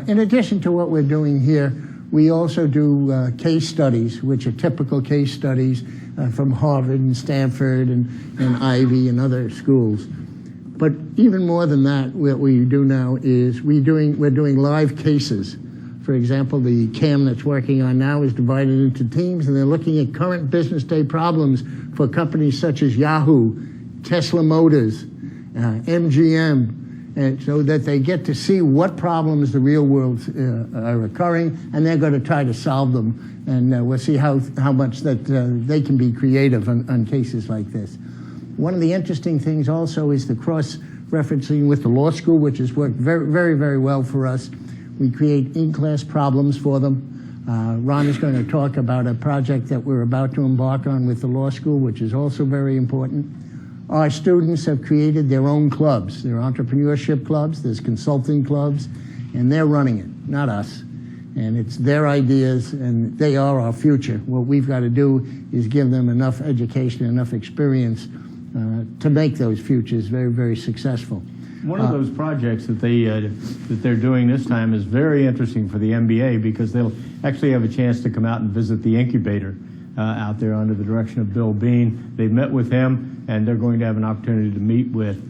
In addition to what we're doing here, we also do case studies, which are typical case studies from Harvard and Stanford and Ivy and other schools. But even more than that, what we do now is we're doing live cases. For example, the CAM that's working on now is divided into teams, and they're looking at current business day problems for companies such as Yahoo, Tesla Motors, MGM, and so that they get to see what problems the real world are occurring, and they're going to try to solve them. And we'll see how much that they can be creative on cases like this. One of the interesting things also is the cross-referencing with the law school, which has worked very, very, very well for us. We create in-class problems for them. Ron is going to talk about a project that we're about to embark on with the law school, which is also very important. Our students have created their own clubs. There are entrepreneurship clubs, there's consulting clubs, and they're running it, not us. And it's their ideas, and they are our future. What we've got to do is give them enough education, enough experience to make those futures very, very successful. One of those projects that they're doing this time is very interesting for the MBA, because they'll actually have a chance to come out and visit the incubator out there under the direction of Bill Bean. They've met with him, and they're going to have an opportunity to meet with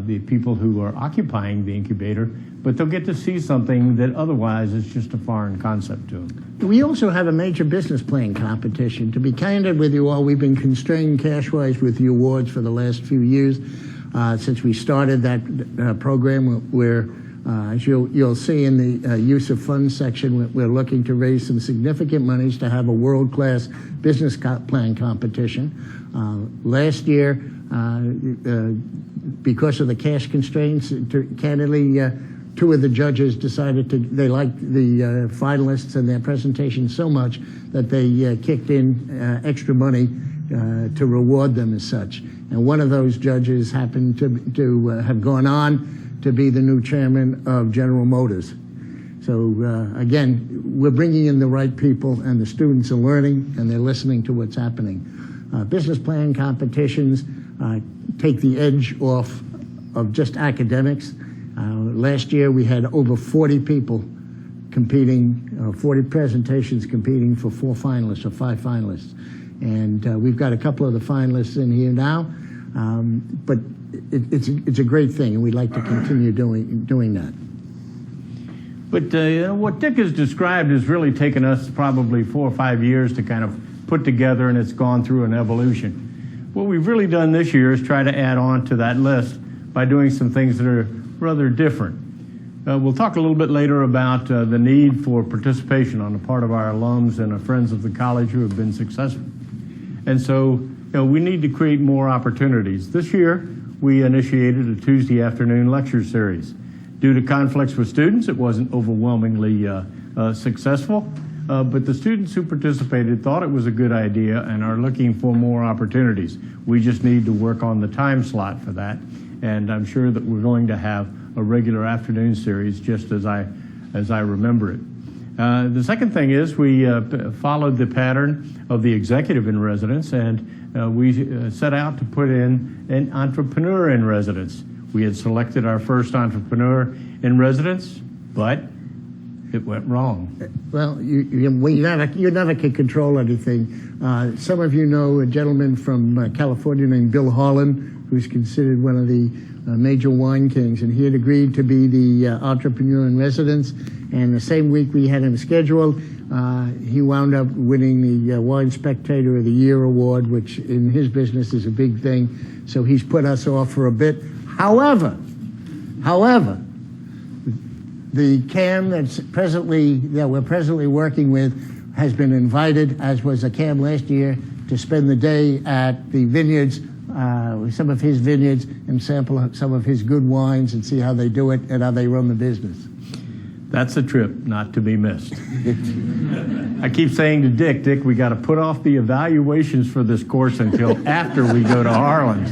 the people who are occupying the incubator, but they'll get to see something that otherwise is just a foreign concept to them. We also have a major business plan competition. To be candid with you all, we've been constrained cash-wise with the awards for the last few years since we started that program, where as you'll see in the use of funds section, we're looking to raise some significant monies to have a world-class business plan competition. Last year, because of the cash constraints, candidly, two of the judges decided they liked the finalists and their presentation so much that they kicked in extra money to reward them as such. And one of those judges happened to have gone on to be the new chairman of General Motors. So again, we're bringing in the right people, and the students are learning and they're listening to what's happening. Business plan competitions take the edge off of just academics. Last year we had over 40 people competing, 40 presentations competing for 4 finalists or 5 finalists. And we've got a couple of the finalists in here now, but it's a great thing, and we'd like to continue doing that. But what Dick has described has really taken us probably 4 or 5 years to kind of put together, and it's gone through an evolution. What we've really done this year is try to add on to that list by doing some things that are rather different. We'll talk a little bit later about the need for participation on the part of our alums and our friends of the college who have been successful. And so we need to create more opportunities. This year, we initiated a Tuesday afternoon lecture series. Due to conflicts with students, it wasn't overwhelmingly successful, but the students who participated thought it was a good idea and are looking for more opportunities. We just need to work on the time slot for that, and I'm sure that we're going to have a regular afternoon series just as I remember it. The second thing is we followed the pattern of the executive in residence, and we set out to put in an entrepreneur in residence. We had selected our first entrepreneur in residence, but it went wrong. Well, you never can control anything. Some of you know a gentleman from California named Bill Harlan, who's considered one of the major wine kings, and he had agreed to be the entrepreneur in residence. And the same week we had him scheduled, he wound up winning the Wine Spectator of the Year award, which in his business is a big thing. So he's put us off for a bit. However, the CAM that we're presently working with has been invited, as was a CAM last year, to spend the day at the vineyards, some of his vineyards, and sample some of his good wines and see how they do it and how they run the business. That's a trip not to be missed. I keep saying to Dick, we got to put off the evaluations for this course until after we go to Harlan's.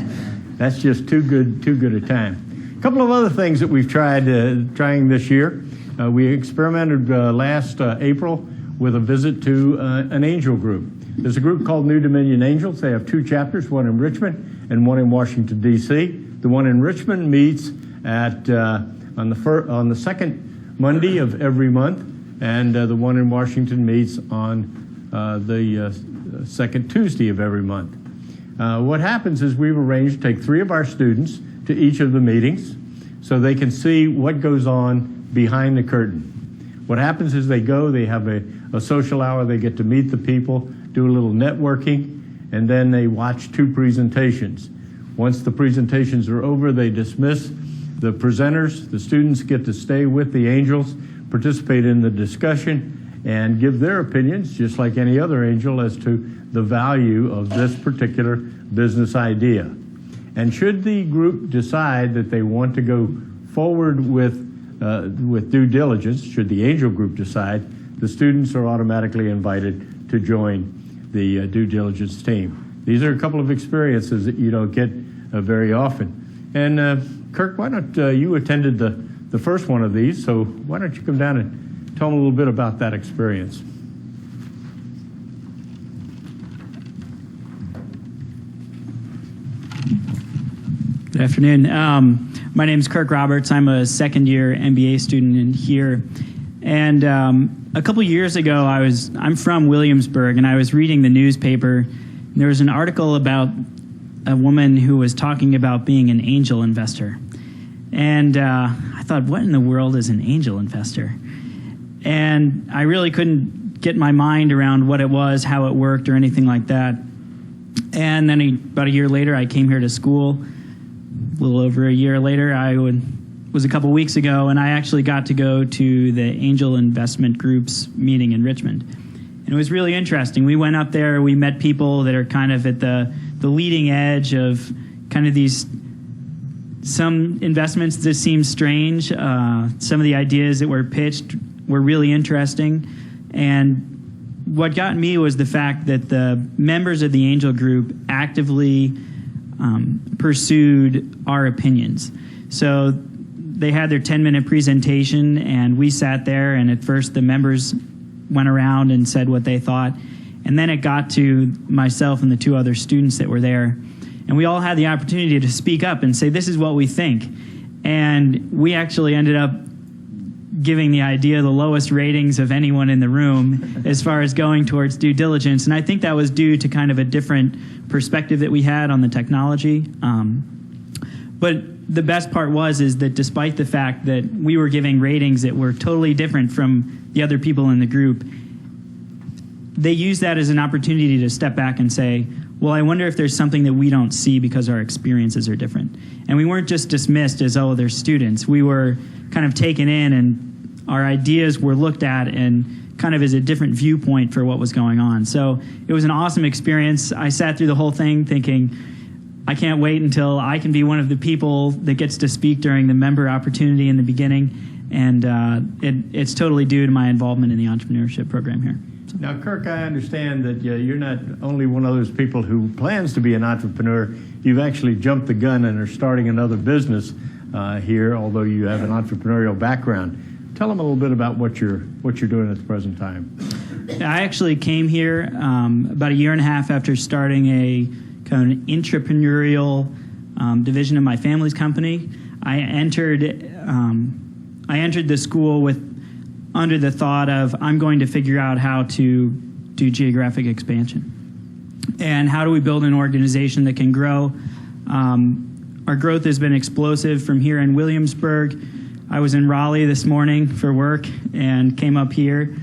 That's just too good a time. A couple of other things that we've trying this year. We experimented last April with a visit to an angel group. There's a group called New Dominion Angels. They have 2 chapters, one in Richmond and one in Washington, D.C. The one in Richmond meets at on the second Monday of every month, and the one in Washington meets on the second Tuesday of every month. What happens is we've arranged to take 3 of our students to each of the meetings so they can see what goes on behind the curtain. What happens is they go, they have a social hour, they get to meet the people, do a little networking, and then they watch 2 presentations. Once the presentations are over, they dismiss the presenters. The students get to stay with the angels, participate in the discussion, and give their opinions, just like any other angel, as to the value of this particular business idea. And should the group decide that they want to go forward with due diligence, should the angel group decide, the students are automatically invited to join the due diligence team. These are a couple of experiences that you don't get very often. And Kirk, why don't you attended the first one of these, so why don't you come down and tell them a little bit about that experience. Good afternoon. My name is Kirk Roberts. I'm a second-year MBA student in here. And a couple years ago, I'm from Williamsburg, and I was reading the newspaper. And there was an article about a woman who was talking about being an angel investor. And I thought, what in the world is an angel investor? And I really couldn't get my mind around what it was, how it worked, or anything like that. And then about a year later, I came here to school. A little over a year later, was a couple weeks ago, and I actually got to go to the Angel Investment Group's meeting in Richmond. And it was really interesting. We went up there, we met people that are kind of at the leading edge of kind of some investments that seem strange. Some of the ideas that were pitched were really interesting. And what got me was the fact that the members of the Angel Group actively pursued our opinions. So they had their 10-minute presentation, and we sat there, and at first the members went around and said what they thought. And then it got to myself and the 2 other students that were there, and we all had the opportunity to speak up and say, this is what we think. And we actually ended up giving the idea the lowest ratings of anyone in the room as far as going towards due diligence. And I think that was due to kind of a different perspective that we had on the technology. But the best part is that despite the fact that we were giving ratings that were totally different from the other people in the group, they used that as an opportunity to step back and say, well, I wonder if there's something that we don't see because our experiences are different. And we weren't just dismissed as, oh, they're students. We were kind of taken in, and our ideas were looked at and kind of as a different viewpoint for what was going on. So it was an awesome experience. I sat through the whole thing thinking, I can't wait until I can be one of the people that gets to speak during the member opportunity in the beginning. And it's totally due to my involvement in the entrepreneurship program here. Now, Kirk, I understand that you're not only one of those people who plans to be an entrepreneur. You've actually jumped the gun and are starting another business here, although you have an entrepreneurial background. Tell them a little bit about what you're doing at the present time. I actually came here about a year and a half after starting a kind of entrepreneurial division of my family's company. I entered the school under the thought of, I'm going to figure out how to do geographic expansion. And how do we build an organization that can grow? Our growth has been explosive from here in Williamsburg. I was in Raleigh this morning for work and came up here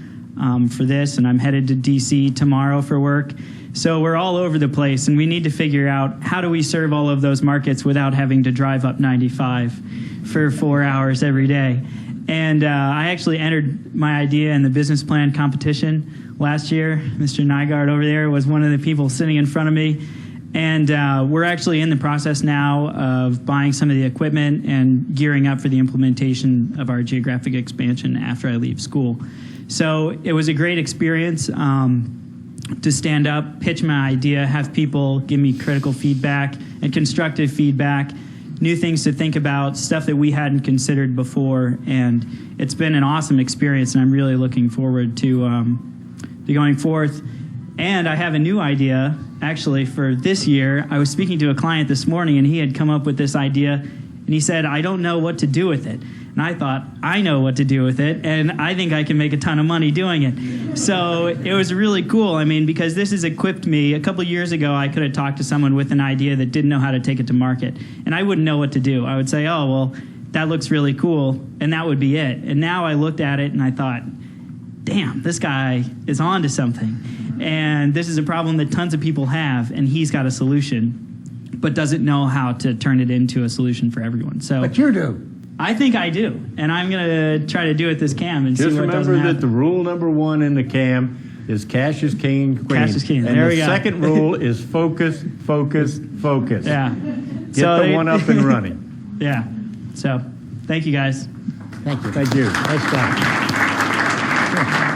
for this, and I'm headed to DC tomorrow for work. So we're all over the place, and we need to figure out how do we serve all of those markets without having to drive up 95 for 4 hours every day. And I actually entered my idea in the business plan competition last year. Mr. Nygaard over there was one of the people sitting in front of me. And we're actually in the process now of buying some of the equipment and gearing up for the implementation of our geographic expansion after I leave school. So it was a great experience to stand up, pitch my idea, have people give me critical feedback and constructive feedback, new things to think about, stuff that we hadn't considered before. And it's been an awesome experience, and I'm really looking forward to going forth. And I have a new idea, actually, for this year. I was speaking to a client this morning, and he had come up with this idea, and he said, I don't know what to do with it. And I thought, I know what to do with it, and I think I can make a ton of money doing it. So it was really cool. I mean, because this has equipped me. A couple years ago, I could have talked to someone with an idea that didn't know how to take it to market, and I wouldn't know what to do. I would say, oh, well, that looks really cool, and that would be it. And now I looked at it and I thought, damn, this guy is on to something. And this is a problem that tons of people have, and he's got a solution, but doesn't know how to turn it into a solution for everyone. So, But you do. I think I do, and I'm going to try to do it this CAM and Just see what doesn't remember happen. that the rule number one in the CAM is cash is king, queen. Cash is king. And There the we go. second rule is focus, focus, focus. Yeah. Get the one up and running. Yeah. So, thank you guys. Thank you. Thank you. Nice job.